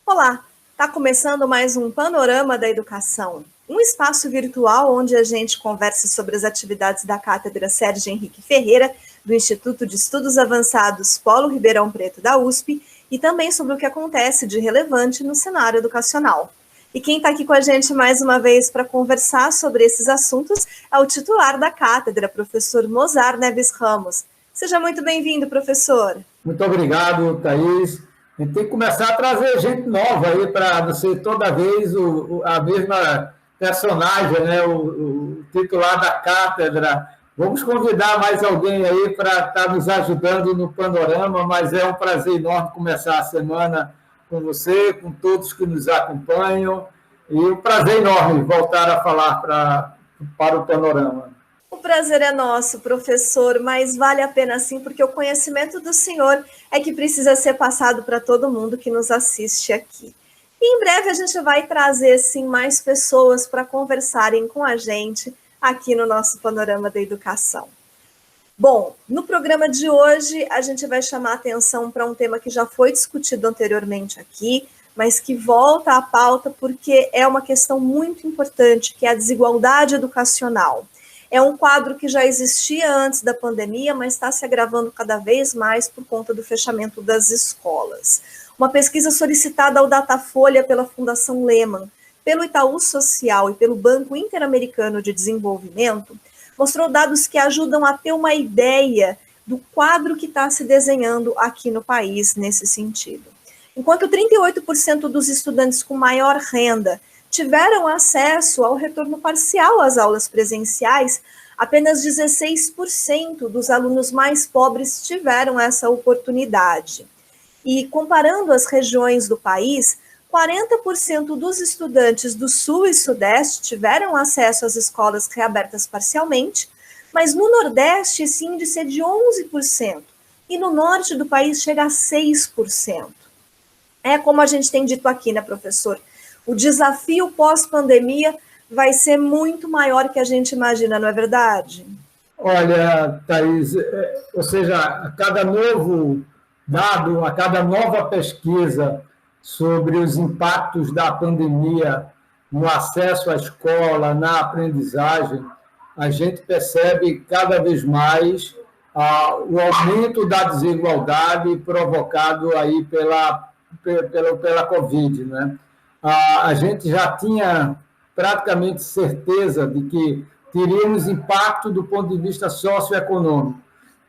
Olá, está começando mais um Panorama da Educação, um espaço virtual onde a gente conversa sobre as atividades da Cátedra Sérgio Henrique Ferreira, do Instituto de Estudos Avançados Polo Ribeirão Preto da USP, e também sobre o que acontece de relevante no cenário educacional. E quem está aqui com a gente mais uma vez para conversar sobre esses assuntos é o titular da cátedra, professor Mozar Neves Ramos. Seja muito bem-vindo, professor. Muito obrigado, Thaís. A gente tem que começar a trazer gente nova aí para não ser toda vez a mesma personagem, né? O titular da cátedra. Vamos convidar mais alguém aí para estar nos ajudando no panorama, mas é um prazer enorme começar a semana com você, com todos que nos acompanham, e um prazer enorme voltar a falar para o panorama. O prazer é nosso, professor, mas vale a pena sim, porque o conhecimento do senhor é que precisa ser passado para todo mundo que nos assiste aqui. E em breve a gente vai trazer, sim, mais pessoas para conversarem com a gente aqui no nosso Panorama da Educação. Bom, no programa de hoje a gente vai chamar a atenção para um tema que já foi discutido anteriormente aqui, mas que volta à pauta porque é uma questão muito importante, que é a desigualdade educacional. É um quadro que já existia antes da pandemia, mas está se agravando cada vez mais por conta do fechamento das escolas. Uma pesquisa solicitada ao Datafolha pela Fundação Lehman, pelo Itaú Social e pelo Banco Interamericano de Desenvolvimento, mostrou dados que ajudam a ter uma ideia do quadro que está se desenhando aqui no país nesse sentido. Enquanto 38% dos estudantes com maior renda tiveram acesso ao retorno parcial às aulas presenciais, apenas 16% dos alunos mais pobres tiveram essa oportunidade. E comparando as regiões do país, 40% dos estudantes do Sul e Sudeste tiveram acesso às escolas reabertas parcialmente, mas no Nordeste esse índice é de 11%, e no Norte do país chega a 6%. É como a gente tem dito aqui, né, professor? O desafio pós-pandemia vai ser muito maior que a gente imagina, não é verdade? Olha, Thaís, ou seja, a cada novo dado, a cada nova pesquisa sobre os impactos da pandemia no acesso à escola, na aprendizagem, a gente percebe cada vez mais o aumento da desigualdade provocado aí pela Covid, né? A gente já tinha praticamente certeza de que teríamos impacto do ponto de vista socioeconômico.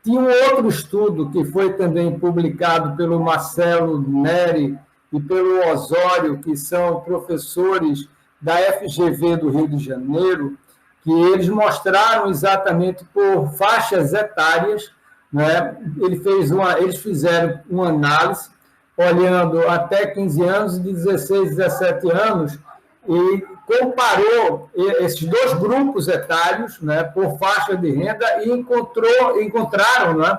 Tinha um outro estudo que foi também publicado pelo Marcelo Neri e pelo Osório, que são professores da FGV do Rio de Janeiro, que eles mostraram exatamente por faixas etárias, né? Eles fizeram uma análise olhando até 15 anos, de 16 a 17 anos, e comparou esses dois grupos etários, né, por faixa de renda, e encontraram, né,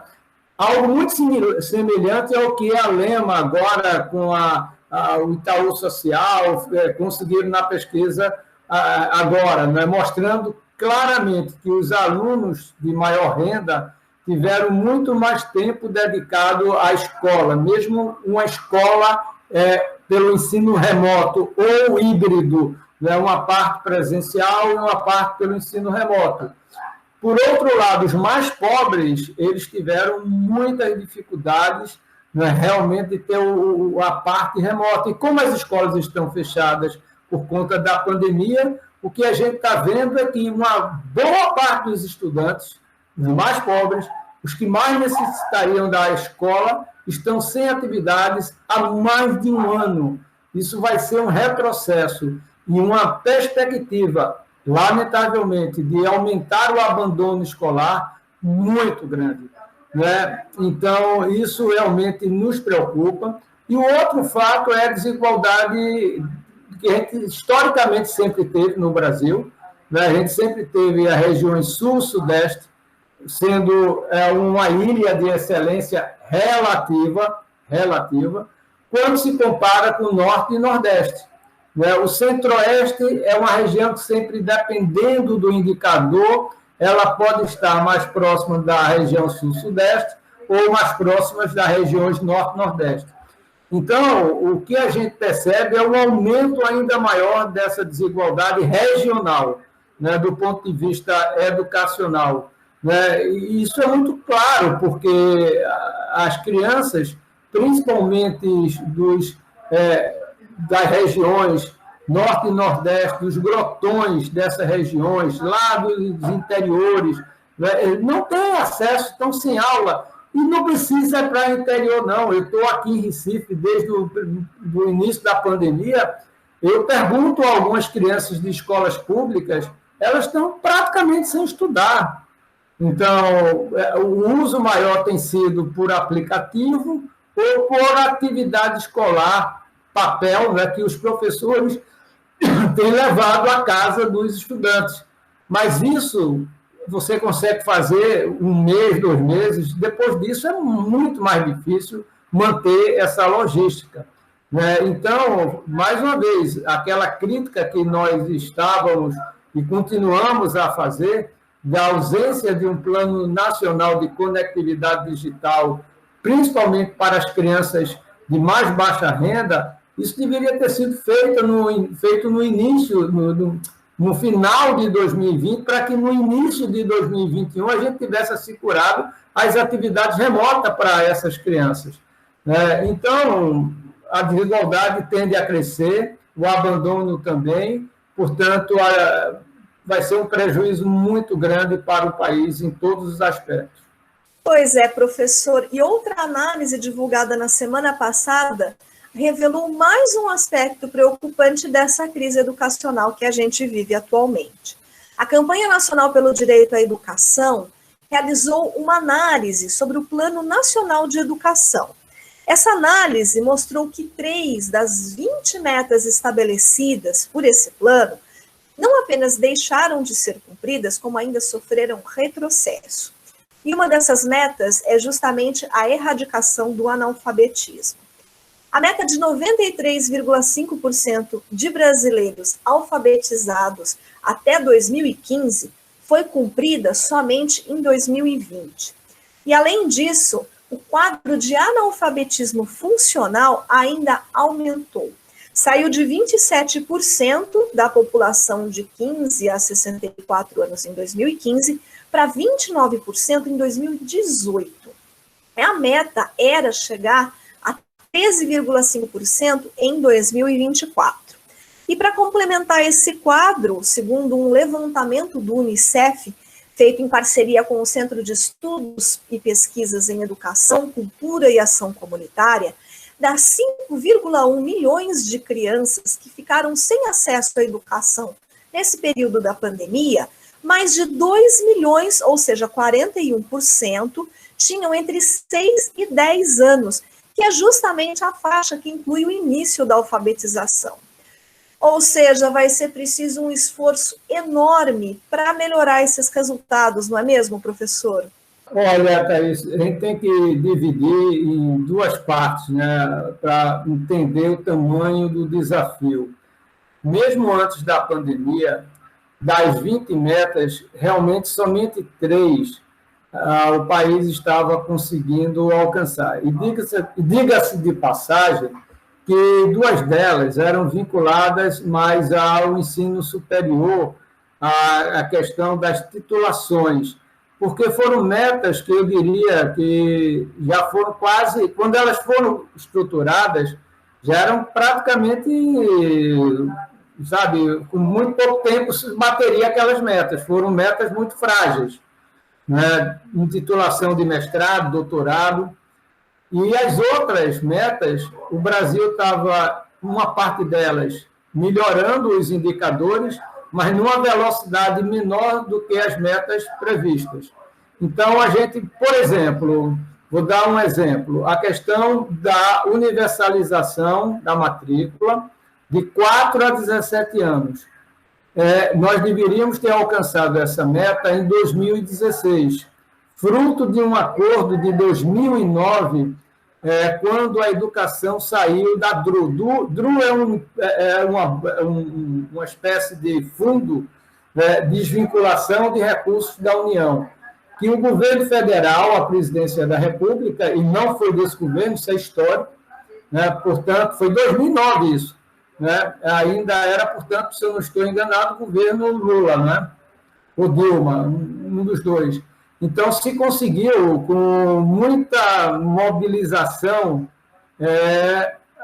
algo muito semelhante ao que a Lema agora, com o Itaú Social, conseguiram na pesquisa agora, né, mostrando claramente que os alunos de maior renda tiveram muito mais tempo dedicado à escola, mesmo uma escola pelo ensino remoto ou híbrido, né, uma parte presencial e uma parte pelo ensino remoto. Por outro lado, os mais pobres, eles tiveram muitas dificuldades, né, realmente de ter a parte remota. E como as escolas estão fechadas por conta da pandemia, o que a gente está vendo é que uma boa parte dos estudantes, os mais pobres, os que mais necessitariam da escola, estão sem atividades há mais de um ano. Isso vai ser um retrocesso e uma perspectiva, lamentavelmente, de aumentar o abandono escolar muito grande, né? Então, isso realmente nos preocupa. E o outro fato é a desigualdade que a gente historicamente sempre teve no Brasil, né? A gente sempre teve as regiões sul-sudeste sendo uma ilha de excelência relativa, quando se compara com o norte e nordeste. O centro-oeste é uma região que sempre, dependendo do indicador, ela pode estar mais próxima da região sul-sudeste ou mais próximas das regiões norte-nordeste. Então, o que a gente percebe é um aumento ainda maior dessa desigualdade regional, né, do ponto de vista educacional. Né? E isso é muito claro, porque as crianças, principalmente das regiões norte e nordeste, dos grotões dessas regiões, lá dos interiores, né, não têm acesso, estão sem aula. E não precisa ir para o interior, não. Eu estou aqui em Recife desde o início da pandemia. Eu pergunto a algumas crianças de escolas públicas, elas estão praticamente sem estudar. Então, o uso maior tem sido por aplicativo ou por atividade escolar, papel, né, que os professores têm levado à casa dos estudantes. Mas isso você consegue fazer 1 mês, 2 meses, depois disso é muito mais difícil manter essa logística. Né? Então, mais uma vez, aquela crítica que nós estávamos e continuamos a fazer, da ausência de um plano nacional de conectividade digital, principalmente para as crianças de mais baixa renda, isso deveria ter sido feito no início, no final de 2020, para que no início de 2021 a gente tivesse assegurado as atividades remotas para essas crianças. Né? Então, a desigualdade tende a crescer, o abandono também, portanto, vai ser um prejuízo muito grande para o país em todos os aspectos. Pois é, professor. E outra análise divulgada na semana passada revelou mais um aspecto preocupante dessa crise educacional que a gente vive atualmente. A Campanha Nacional pelo Direito à Educação realizou uma análise sobre o Plano Nacional de Educação. Essa análise mostrou que 3 das 20 metas estabelecidas por esse plano não apenas deixaram de ser cumpridas, como ainda sofreram retrocesso. E uma dessas metas é justamente a erradicação do analfabetismo. A meta de 93,5% de brasileiros alfabetizados até 2015 foi cumprida somente em 2020. E, além disso, o quadro de analfabetismo funcional ainda aumentou. Saiu de 27% da população de 15 a 64 anos em 2015 para 29% em 2018. A meta era chegar a 13,5% em 2024. E para complementar esse quadro, segundo um levantamento do Unicef, feito em parceria com o Centro de Estudos e Pesquisas em Educação, Cultura e Ação Comunitária, das 5,1 milhões de crianças que ficaram sem acesso à educação nesse período da pandemia, mais de 2 milhões, ou seja, 41%, tinham entre 6 e 10 anos, que é justamente a faixa que inclui o início da alfabetização. Ou seja, vai ser preciso um esforço enorme para melhorar esses resultados, não é mesmo, professor? Olha, Thaís, a gente tem que dividir em 2 partes, né, para entender o tamanho do desafio. Mesmo antes da pandemia, das 20 metas, realmente somente 3 o país estava conseguindo alcançar. E diga-se de passagem que 2 delas eram vinculadas mais ao ensino superior, à questão das titulações, porque foram metas que eu diria que já foram quase, quando elas foram estruturadas, já eram praticamente, sabe, com muito pouco tempo se bateria aquelas metas, foram metas muito frágeis, né? Em titulação de mestrado, doutorado, e as outras metas, o Brasil estava, uma parte delas, melhorando os indicadores, mas numa velocidade menor do que as metas previstas. Então, a gente, por exemplo, vou dar um exemplo, a questão da universalização da matrícula de 4 a 17 anos. Nós deveríamos ter alcançado essa meta em 2016, fruto de um acordo de 2009, quando a educação saiu da DRU. DRU é uma espécie de fundo né, desvinculação de recursos da União, que o governo federal, a presidência da República, e não foi desse governo, isso é histórico, né, portanto, foi 2009 isso, né, ainda era, portanto, se eu não estou enganado, o governo Lula, né, ou Dilma, um dos dois. Então, se conseguiu, com muita mobilização,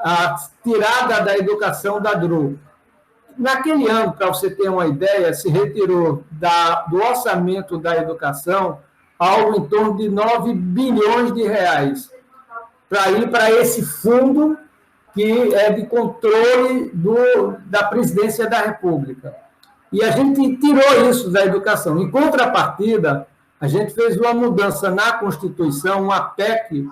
a tirada da educação da DRU. Naquele ano, para você ter uma ideia, se retirou do orçamento da educação algo em torno de 9 bilhões de reais para ir para esse fundo que é de controle da presidência da República. E a gente tirou isso da educação. Em contrapartida, a gente fez uma mudança na Constituição, uma PEC,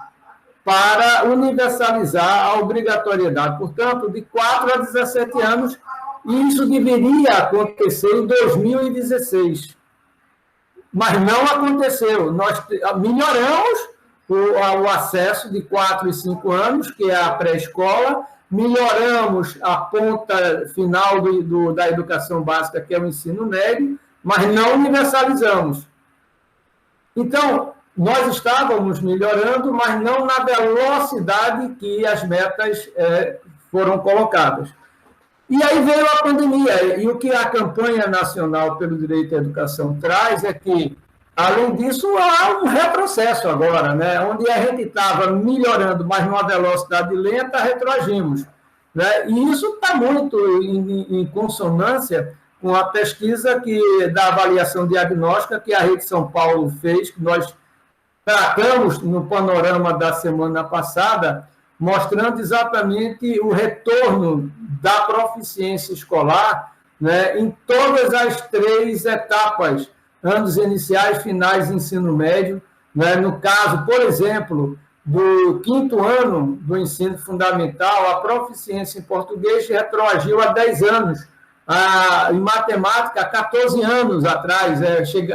para universalizar a obrigatoriedade, portanto, de 4 a 17 anos, e isso deveria acontecer em 2016. Mas não aconteceu. Nós melhoramos o acesso de 4 e 5 anos, que é a pré-escola, melhoramos a ponta final da educação básica, que é o ensino médio, mas não universalizamos. Então, nós estávamos melhorando, mas não na velocidade que as metas foram colocadas. E aí veio a pandemia, e o que a campanha nacional pelo direito à educação traz é que, além disso, há um retrocesso agora, né? Onde a gente estava melhorando, mas numa velocidade lenta, retroagimos, né? E isso está muito em consonância com a pesquisa da avaliação diagnóstica que a Rede São Paulo fez, que nós tratamos no panorama da semana passada, mostrando exatamente o retorno da proficiência escolar, né, em todas as 3 etapas, anos iniciais, finais e ensino médio. Né, no caso, por exemplo, do 5º ano do ensino fundamental, a proficiência em português retroagiu há 10 anos, em matemática, há 14 anos atrás.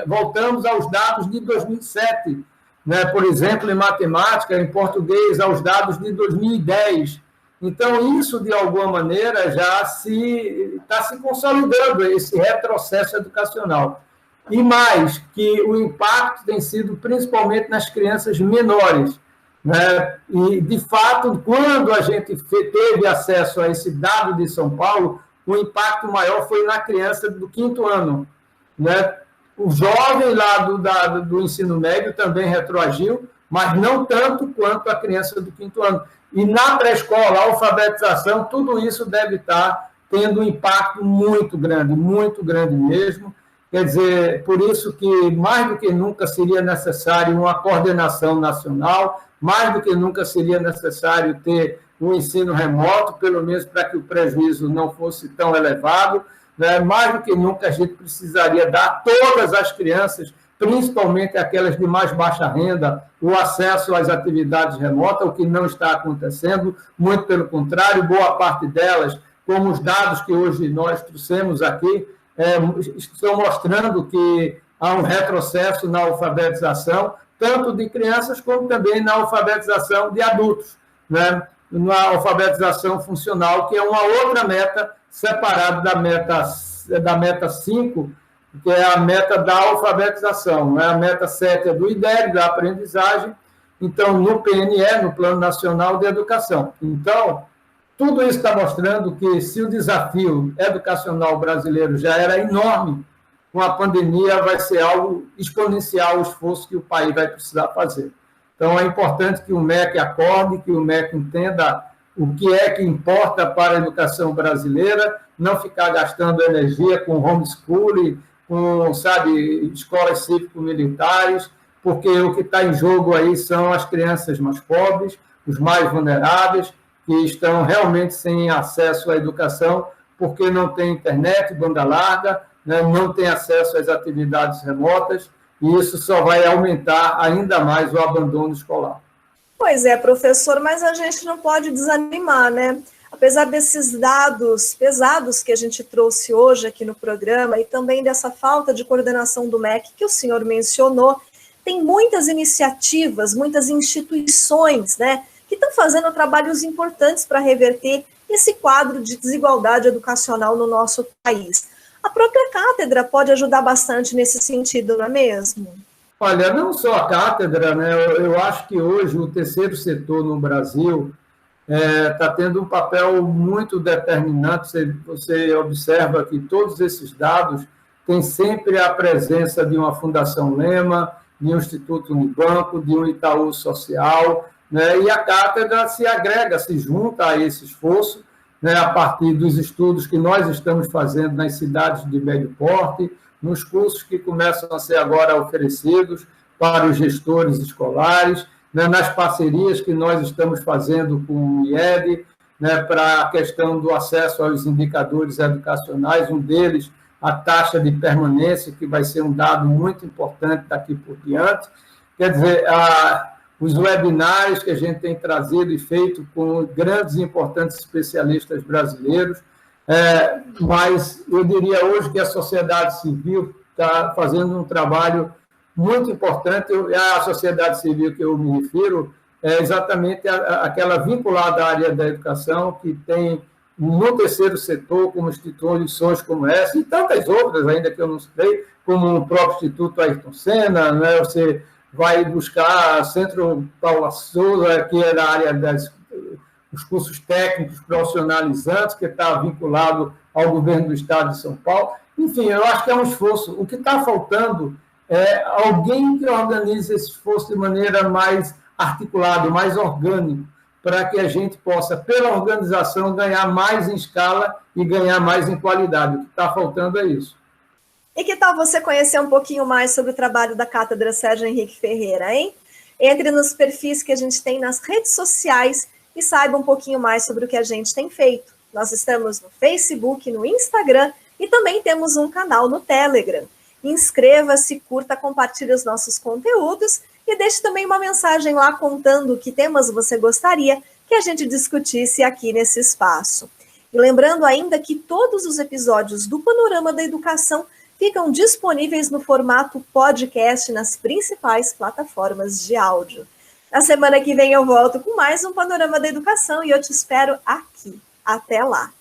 Voltamos aos dados de 2007, né, por exemplo, em matemática, em português, aos dados de 2010. Então, isso, de alguma maneira, já está se consolidando, esse retrocesso educacional. E mais, que o impacto tem sido principalmente nas crianças menores. Né? E, de fato, quando a gente teve acesso a esse dado de São Paulo, o impacto maior foi na criança do 5º ano. Né? O jovem lá do ensino médio também retroagiu, mas não tanto quanto a criança do 5º ano. E na pré-escola, a alfabetização, tudo isso deve estar tendo um impacto muito grande mesmo. Quer dizer, por isso que mais do que nunca seria necessário uma coordenação nacional, mais do que nunca seria necessário ter um ensino remoto, pelo menos para que o prejuízo não fosse tão elevado. Né? Mais do que nunca a gente precisaria dar a todas as crianças, principalmente aquelas de mais baixa renda, o acesso às atividades remotas, o que não está acontecendo, muito pelo contrário, boa parte delas, como os dados que hoje nós trouxemos aqui, estão mostrando que há um retrocesso na alfabetização, tanto de crianças como também na alfabetização de adultos, né? Na alfabetização funcional, que é uma outra meta separada da meta 5, que é a meta da alfabetização. A meta 7 é do IDEB, da aprendizagem, então, no PNE, no Plano Nacional de Educação. Então, tudo isso está mostrando que, se o desafio educacional brasileiro já era enorme, com a pandemia vai ser algo exponencial o esforço que o país vai precisar fazer. Então, é importante que o MEC acorde, que o MEC entenda o que é que importa para a educação brasileira, não ficar gastando energia com homeschooling, com, escolas cívico-militares, porque o que está em jogo aí são as crianças mais pobres, os mais vulneráveis, que estão realmente sem acesso à educação, porque não tem internet, banda larga, né, não tem acesso às atividades remotas, e isso só vai aumentar ainda mais o abandono escolar. Pois é, professor, mas a gente não pode desanimar, né? Apesar desses dados pesados que a gente trouxe hoje aqui no programa e também dessa falta de coordenação do MEC que o senhor mencionou, tem muitas iniciativas, muitas instituições, né, que estão fazendo trabalhos importantes para reverter esse quadro de desigualdade educacional no nosso país. A própria cátedra pode ajudar bastante nesse sentido, não é mesmo? Olha, não só a cátedra, né? Eu acho que hoje o terceiro setor no Brasil está tendo um papel muito determinante. Você observa que todos esses dados têm sempre a presença de uma Fundação Lema, de um Instituto Unibanco, de um Itaú Social, né? E a cátedra se agrega, se junta a esse esforço, né? A partir dos estudos que nós estamos fazendo nas cidades de médio porte, nos cursos que começam a ser agora oferecidos para os gestores escolares, né, nas parcerias que nós estamos fazendo com o IED, né, para a questão do acesso aos indicadores educacionais, um deles, a taxa de permanência, que vai ser um dado muito importante daqui por diante. Quer dizer, os webinários que a gente tem trazido e feito com grandes e importantes especialistas brasileiros, mas eu diria hoje que a sociedade civil está fazendo um trabalho muito importante. A sociedade civil que eu me refiro é exatamente aquela vinculada à área da educação, que tem no terceiro setor, como instituições como essa, e tantas outras ainda que eu não sei, como o próprio Instituto Ayrton Senna, né? Você vai buscar Centro Paula Souza, que é da área dos cursos técnicos profissionalizantes, que está vinculado ao governo do Estado de São Paulo. Enfim, eu acho que é um esforço. O que está faltando é alguém que organize esse esforço de maneira mais articulada, mais orgânica, para que a gente possa, pela organização, ganhar mais em escala e ganhar mais em qualidade. O que está faltando é isso. E que tal você conhecer um pouquinho mais sobre o trabalho da Cátedra Sérgio Henrique Ferreira, hein? Entre nos perfis que a gente tem nas redes sociais e saiba um pouquinho mais sobre o que a gente tem feito. Nós estamos no Facebook, no Instagram e também temos um canal no Telegram. Inscreva-se, curta, compartilhe os nossos conteúdos e deixe também uma mensagem lá contando que temas você gostaria que a gente discutisse aqui nesse espaço. E lembrando ainda que todos os episódios do Panorama da Educação ficam disponíveis no formato podcast nas principais plataformas de áudio. Na semana que vem eu volto com mais um Panorama da Educação e eu te espero aqui. Até lá!